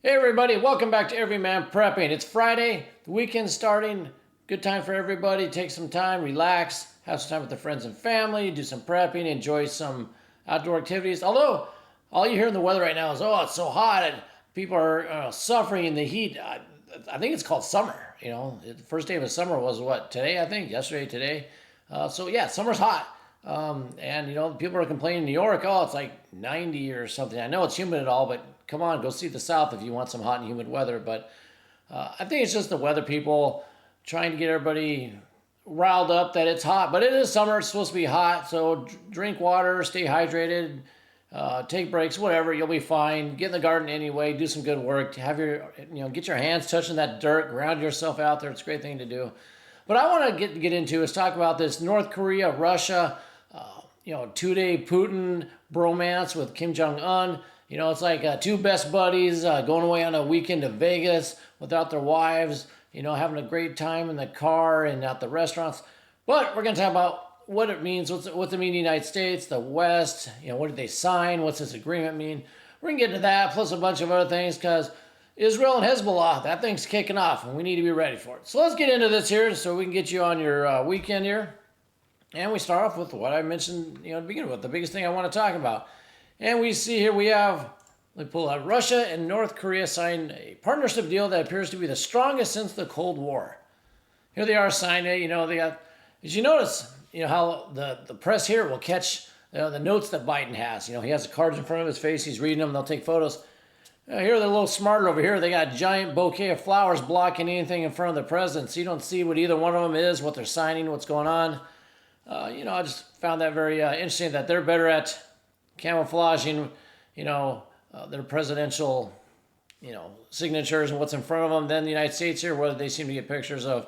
Hey everybody, welcome back to Everyman Prepping. It's Friday, the weekend's starting. Good time for everybody. Take some time, relax, have some time with their friends and family, do some prepping, enjoy some outdoor activities. Although, all you hear in the weather right now is, oh, it's so hot and people are suffering in the heat. I think it's called summer. You know, the first day of summer was what, today, I think? Yesterday, today. So yeah, summer's hot. And you know, people are complaining in New York, oh, it's like 90 or something. I know it's humid and all, but come on, go see the South if you want some hot and humid weather. But I think it's just the weather people trying to get everybody riled up that it's hot. But it is summer, it's supposed to be hot, so drink water, stay hydrated, take breaks, whatever, you'll be fine. Get in the garden anyway, do some good work, have your, get your hands touching that dirt, ground yourself out there. It's a great thing to do. What I want to get into is talk about this North Korea, Russia, 2-day Putin bromance with Kim Jong-un. You know, it's like two best buddies going away on a weekend to Vegas without their wives, having a great time in the car and at the restaurants. But we're going to talk about what it means, what's it mean in the United States, the West, what did they sign, what's this agreement mean? We're going to get into that, plus a bunch of other things, because Israel and Hezbollah, that thing's kicking off, and we need to be ready for it. So let's get into this here so we can get you on your weekend here. And we start off with what I mentioned, to begin with, the biggest thing I want to talk about. And we see here we have, let me pull out, Russia and North Korea signed a partnership deal that appears to be the strongest since the Cold War. Here they are signed it, they got, as you notice, how the press here will catch the notes that Biden has. He has the cards in front of his face, he's reading them, they'll take photos. Here they're a little smarter over here. They got a giant bouquet of flowers blocking anything in front of the president, so you don't see what either one of them is, what they're signing, what's going on. I just found that very interesting that they're better at camouflaging, their presidential, signatures and what's in front of them than the United States here, where they seem to get pictures of,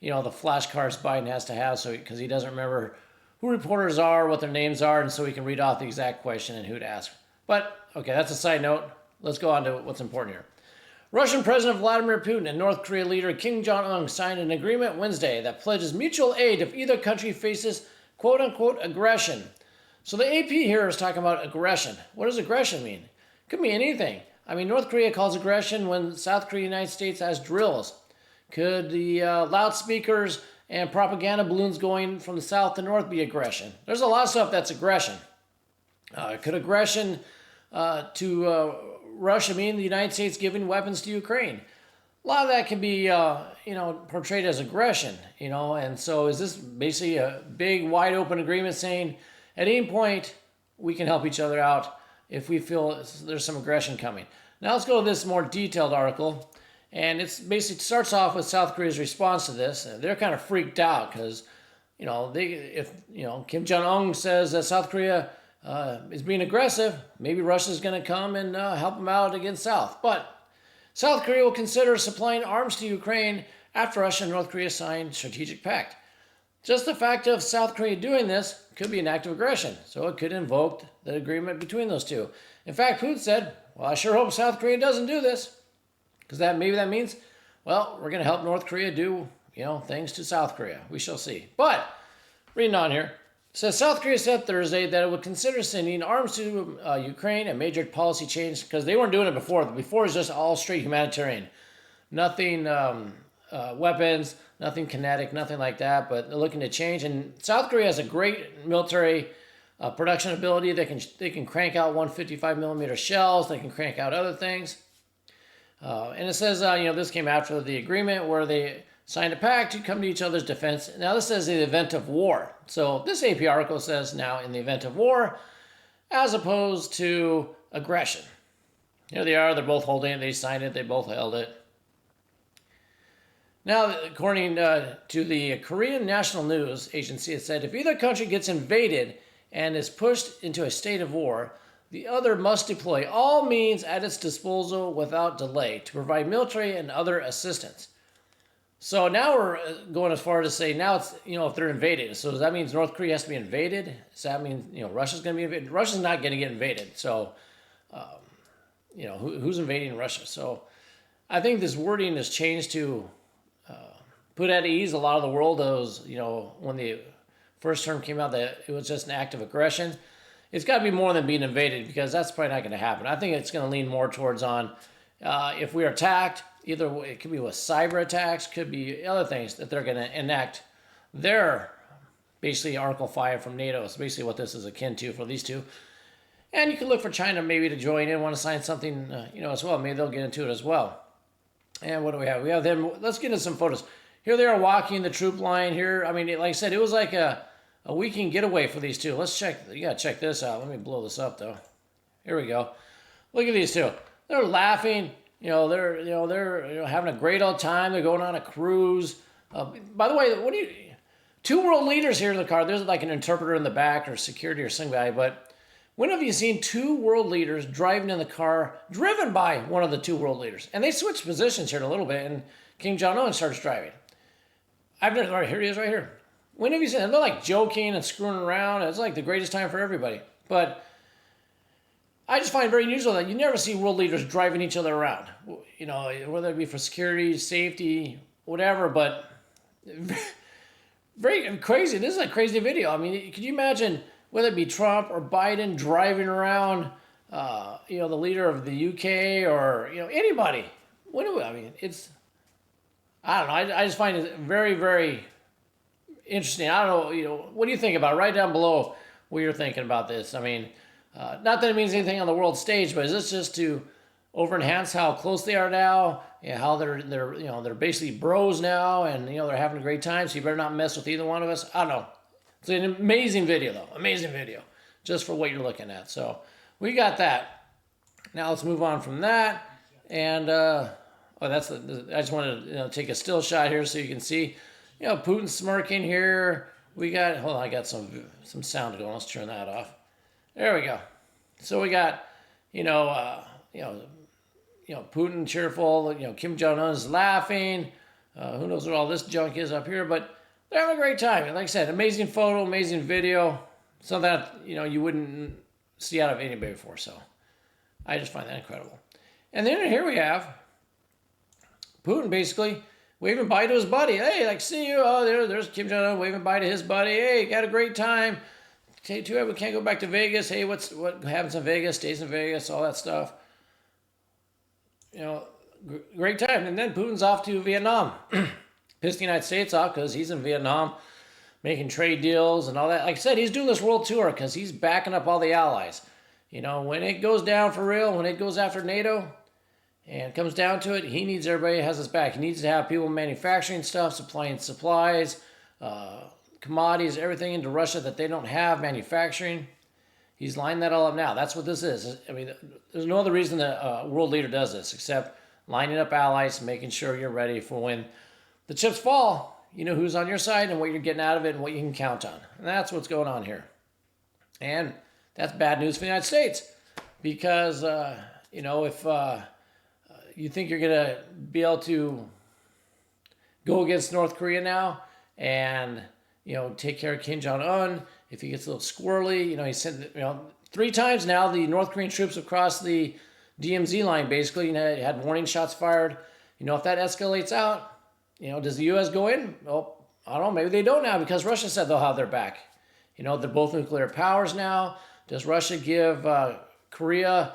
the flashcards Biden has to have, so because he doesn't remember who reporters are, what their names are, and so he can read off the exact question and who to ask. But, okay, that's a side note. Let's go on to what's important here. Russian President Vladimir Putin and North Korea leader Kim Jong-un signed an agreement Wednesday that pledges mutual aid if either country faces quote-unquote aggression. So the AP here is talking about aggression. What does aggression mean? Could mean anything. I mean, North Korea calls aggression when South Korea and the United States has drills. Could the loudspeakers and propaganda balloons going from the south to north be aggression? There's a lot of stuff that's aggression. Could aggression to Russia mean the United States giving weapons to Ukraine? A lot of that can be, portrayed as aggression, and so is this basically a big, wide open agreement saying at any point we can help each other out if we feel there's some aggression coming? Now let's go to this more detailed article, and it's basically starts off with South Korea's response to this. They're kind of freaked out because, if Kim Jong-un says that South Korea is being aggressive, maybe Russia's going to come and help them out against South. But South Korea will consider supplying arms to Ukraine after Russia and North Korea sign strategic pact. Just the fact of South Korea doing this could be an act of aggression, so it could invoke the agreement between those two. In fact, Putin said, well, I sure hope South Korea doesn't do this, because maybe that means, well, we're going to help North Korea do, things to South Korea. We shall see. But, reading on here, says South Korea said Thursday that it would consider sending arms to Ukraine, a major policy change, because they weren't doing it before. Before it was just all straight humanitarian. Nothing weapons, nothing kinetic, nothing like that, but they're looking to change. And South Korea has a great military production ability. They can crank out 155 millimeter shells. They can crank out other things. And it says, this came after the agreement where they signed a pact to come to each other's defense. Now this says in the event of war. So this AP article says now in the event of war, as opposed to aggression. Here they are, they're both holding it, they signed it, they both held it. Now, according to the Korean National News Agency, it said if either country gets invaded and is pushed into a state of war, the other must deploy all means at its disposal without delay to provide military and other assistance. So now we're going as far as to say now it's, if they're invaded. So does that mean North Korea has to be invaded? Does that mean, Russia's going to be invaded? Russia's not going to get invaded. So, who's invading Russia? So I think this wording has changed to put at ease a lot of the world. Those, when the first term came out that it was just an act of aggression. It's got to be more than being invaded, because that's probably not going to happen. I think it's going to lean more towards on if we are attacked, either it could be with cyber attacks, could be other things that they're going to enact their basically Article 5 from NATO. It's basically what this is akin to for these two. And you can look for China maybe to join in, want to sign something, as well. Maybe they'll get into it as well. And what do we have? We have them. Let's get into some photos. Here they are walking the troop line here. I mean, like I said, it was like a weekend getaway for these two. Let's check. You got to check this out. Let me blow this up, though. Here we go. Look at these two. They're laughing. They're having a great old time. They're going on a cruise. By the way, two world leaders here in the car. There's like an interpreter in the back or security or somebody. But when have you seen two world leaders driving in the car, driven by one of the two world leaders? And they switched positions here in a little bit, and Kim Jong-un starts driving. All right, here he is right here. When have you seen them? They're like joking and screwing around. It's like the greatest time for everybody. But I just find it very unusual that you never see world leaders driving each other around. Whether it be for security, safety, whatever. But very crazy. This is a crazy video. I mean, could you imagine whether it be Trump or Biden driving around, the leader of the UK or, anybody? I don't know. I just find it very, very interesting. I don't know, what do you think about it? Write down below what you're thinking about this. I mean, not that it means anything on the world stage, but is this just to over-enhance how close they are now? How they're basically bros now, and they're having a great time. So you better not mess with either one of us. I don't know. It's an amazing video, though. Amazing video, just for what you're looking at. So we got that. Now let's move on from that. And I just wanted to take a still shot here so you can see. Putin smirking here. Hold on, I got some sound going. Let's turn that off. There we go. So we got, Putin cheerful. Kim Jong-un is laughing. Who knows what all this junk is up here, but they're having a great time. Like I said, amazing photo, amazing video. Something that, you wouldn't see out of anybody before. So I just find that incredible. And then here we have Putin basically waving bye to his buddy. Hey, see you. Oh, there's Kim Jong-un waving bye to his buddy. Hey, got a great time. Too bad we can't go back to Vegas. Hey, what happens in Vegas stays in Vegas, all that stuff. Great time. And then Putin's off to Vietnam. Pissed the United States off because he's in Vietnam making trade deals and all that. Like I said, he's doing this world tour because he's backing up all the allies. When it goes down for real, when it goes after NATO, and it comes down to it, he needs everybody has his back. He needs to have people manufacturing stuff, supplying supplies, commodities, everything into Russia that they don't have manufacturing. He's lined that all up now. That's what this is. I mean, there's no other reason that a world leader does this except lining up allies, making sure you're ready for when the chips fall. You know who's on your side and what you're getting out of it and what you can count on. And that's what's going on here. And that's bad news for the United States because, if you think you're going to be able to go against North Korea now and, take care of Kim Jong-un. If he gets a little squirrely, he sent, 3 times now the North Korean troops have crossed the DMZ line, basically. Had warning shots fired. If that escalates out, does the U.S. go in? Well, I don't know. Maybe they don't now because Russia said they'll have their back. They're both nuclear powers now. Does Russia give Korea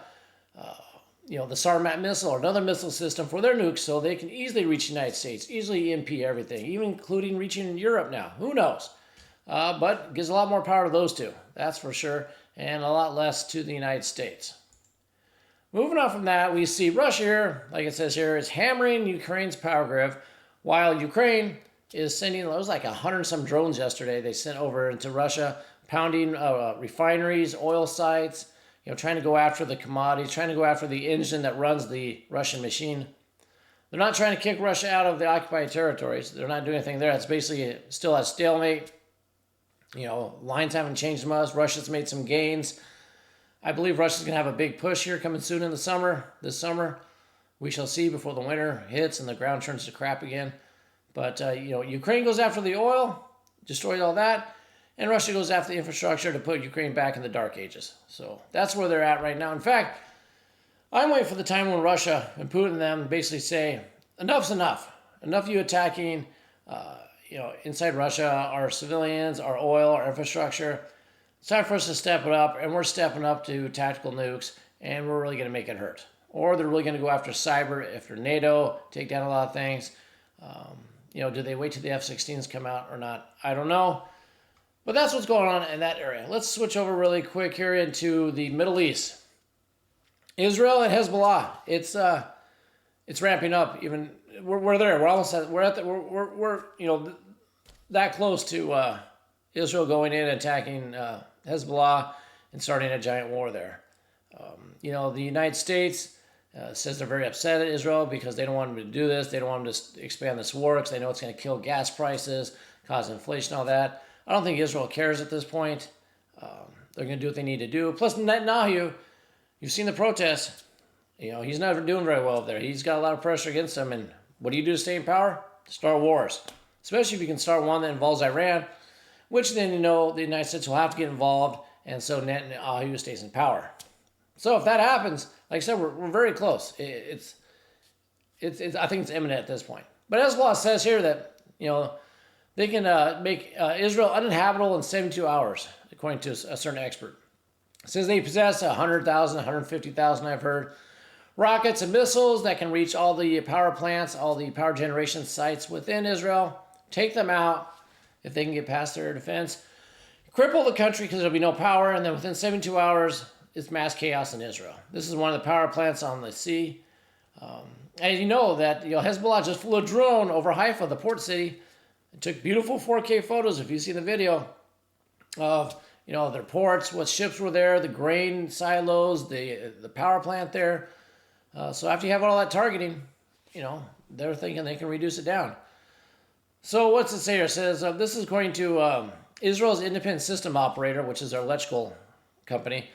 the Sarmat missile or another missile system for their nukes so they can easily reach the United States, easily EMP everything, even including reaching Europe now. Who knows? But gives a lot more power to those two, that's for sure, and a lot less to the United States. Moving on from that, we see Russia here, like it says here, is hammering Ukraine's power grid, while Ukraine is sending, it was like 100-some drones yesterday they sent over into Russia, pounding refineries, oil sites, trying to go after the commodities, trying to go after the engine that runs the Russian machine. They're not trying to kick Russia out of the occupied territories. They're not doing anything there. It's basically still at stalemate. Lines haven't changed much. Russia's made some gains. I believe Russia's going to have a big push here coming soon in the summer. This summer, we shall see before the winter hits and the ground turns to crap again. But, Ukraine goes after the oil, destroys all that. And Russia goes after the infrastructure to put Ukraine back in the dark ages. So that's where they're at right now. In fact, I'm waiting for the time when Russia and Putin and them basically say, enough's enough. Enough of you attacking, inside Russia, our civilians, our oil, our infrastructure. It's time for us to step it up, and we're stepping up to tactical nukes, and we're really going to make it hurt. or they're really going to go after cyber, after NATO, take down a lot of things. Do they wait till the F-16s come out or not? I don't know. But that's what's going on in that area. Let's switch over really quick here into the Middle East. Israel and Hezbollah. It's ramping up. Even we're there. We're almost at we're that close to Israel going in and attacking Hezbollah and starting a giant war there. The United States says they're very upset at Israel because they don't want them to do this. They don't want them to expand this war because they know it's going to kill gas prices, cause inflation, all that. I don't think Israel cares at this point. They're going to do what they need to do. Plus, Netanyahu, you've seen the protests. He's not doing very well there. He's got a lot of pressure against him. And what do you do to stay in power? Start wars. Especially if you can start one that involves Iran, which then the United States will have to get involved. And so Netanyahu stays in power. So if that happens, like I said, we're very close. It's I think it's imminent at this point. But Hezbollah says here that they can make Israel uninhabitable in 72 hours, according to a certain expert. It says they possess 100,000, 150,000, I've heard, rockets and missiles that can reach all the power plants, all the power generation sites within Israel, take them out if they can get past their defense, cripple the country because there'll be no power, and then within 72 hours, it's mass chaos in Israel. This is one of the power plants on the sea. And Hezbollah just flew a drone over Haifa, the port city, and took beautiful 4K photos, if you see the video, of their ports, what ships were there, the grain silos, the power plant there. So after you have all that targeting, they're thinking they can reduce it down. So what's it say here? It says, this is according to Israel's independent system operator, which is their electrical company.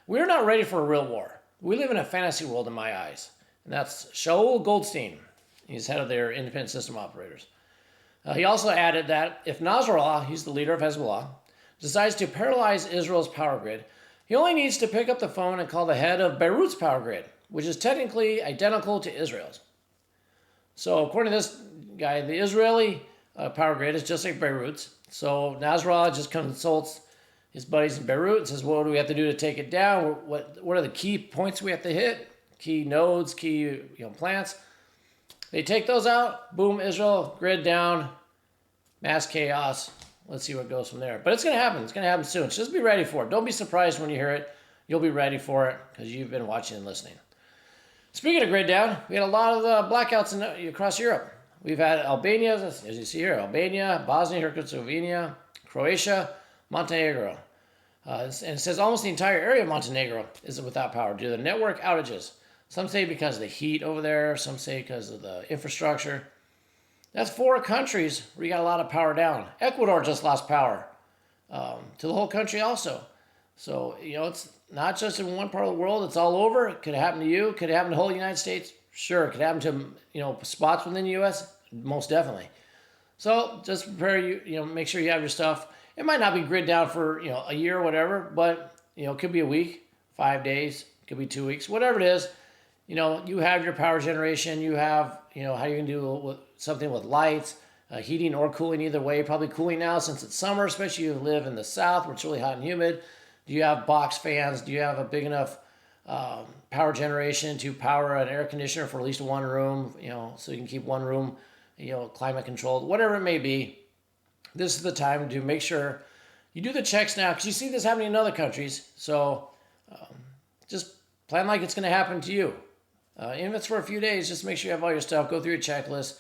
We're not ready for a real war. We live in a fantasy world in my eyes. And that's Shaul Goldstein. He's head of their independent system operators. He also added that if Nasrallah, he's the leader of Hezbollah, decides to paralyze Israel's power grid, he only needs to pick up the phone and call the head of Beirut's power grid, which is technically identical to Israel's. So according to this guy, the Israeli power grid is just like Beirut's. So Nasrallah just consults his buddies in Beirut and says, what do we have to do to take it down? What are the key points we have to hit? Key nodes, key plants. They take those out. Boom, Israel, grid down, mass chaos. Let's see what goes from there. But it's going to happen. It's going to happen soon. So just be ready for it. Don't be surprised when you hear it. You'll be ready for it because you've been watching and listening. Speaking of grid down, we had a lot of blackouts across Europe. We've had Albania, as you see here, Albania, Bosnia-Herzegovina, Croatia, Montenegro. And it says almost the entire area of Montenegro is without power due to the network outages. Some say because of the heat over there. Some say because of the infrastructure. That's 4 countries where you got a lot of power down. Ecuador just lost power to the whole country also. So, it's not just in one part of the world. It's all over. It could happen to you. Could happen to the whole United States. Sure. It could happen to, spots within the U.S. Most definitely. So just prepare, make sure you have your stuff. It might not be grid down for, a year or whatever, but, it could be a week, 5 days, it could be 2 weeks, whatever it is. You have your power generation. You have, how you can do something with lights, heating or cooling either way. Probably cooling now since it's summer, especially if you live in the south where it's really hot and humid. Do you have box fans? Do you have a big enough power generation to power an air conditioner for at least one room, so you can keep one room, climate controlled, whatever it may be. This is the time to make sure you do the checks now because you see this happening in other countries. So just plan like it's going to happen to you. Even if it's for a few days, just make sure you have all your stuff. Go through your checklist.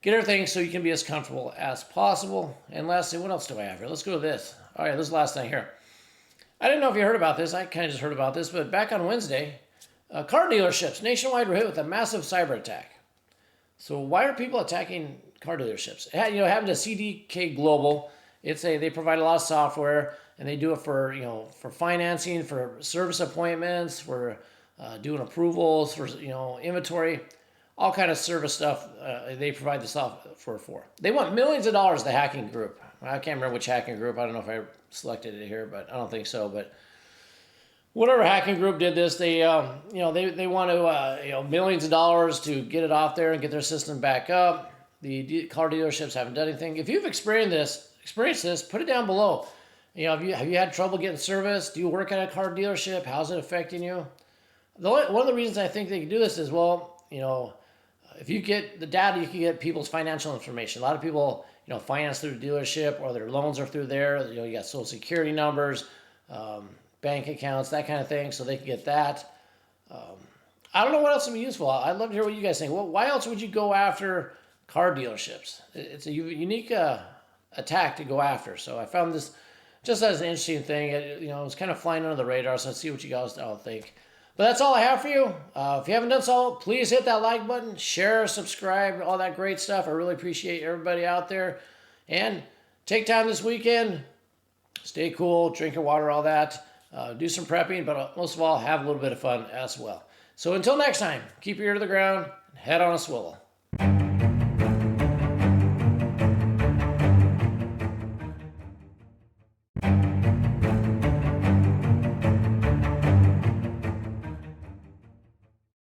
Get everything so you can be as comfortable as possible. And lastly, what else do I have here? Let's go to this. All right, this is the last thing here. I didn't know if you heard about this. I kind of just heard about this. But back on Wednesday, car dealerships nationwide were hit with a massive cyber attack. So why are people attacking car dealerships? It happened to CDK Global. They provide a lot of software, and they do it for for financing, for service appointments, for doing approvals, for inventory, all kind of service stuff. They provide the software for. They want millions of dollars. The hacking group. I can't remember which hacking group. I don't know if I selected it here, but I don't think so. But whatever hacking group did this, they they want to millions of dollars to get it off there and get their system back up. The car dealerships haven't done anything. If you've experienced this, put it down below. Have you had trouble getting service? Do you work at a car dealership? How's it affecting you? One of the reasons I think they can do this is, well, if you get the data, you can get people's financial information. A lot of people, finance through the dealership or their loans are through there. You got social security numbers, bank accounts, that kind of thing, so they can get that. I don't know what else would be useful. I'd love to hear what you guys think. Well, why else would you go after car dealerships? It's a unique attack to go after. So I found this just as an interesting thing. It was kind of flying under the radar, so let's see what you guys all think. But that's all I have for you. If you haven't done so, please hit that like button, share, subscribe, all that great stuff. I really appreciate everybody out there. And take time this weekend. Stay cool, drink your water, all that. Do some prepping, but most of all, have a little bit of fun as well. So until next time, keep your ear to the ground and head on a swivel.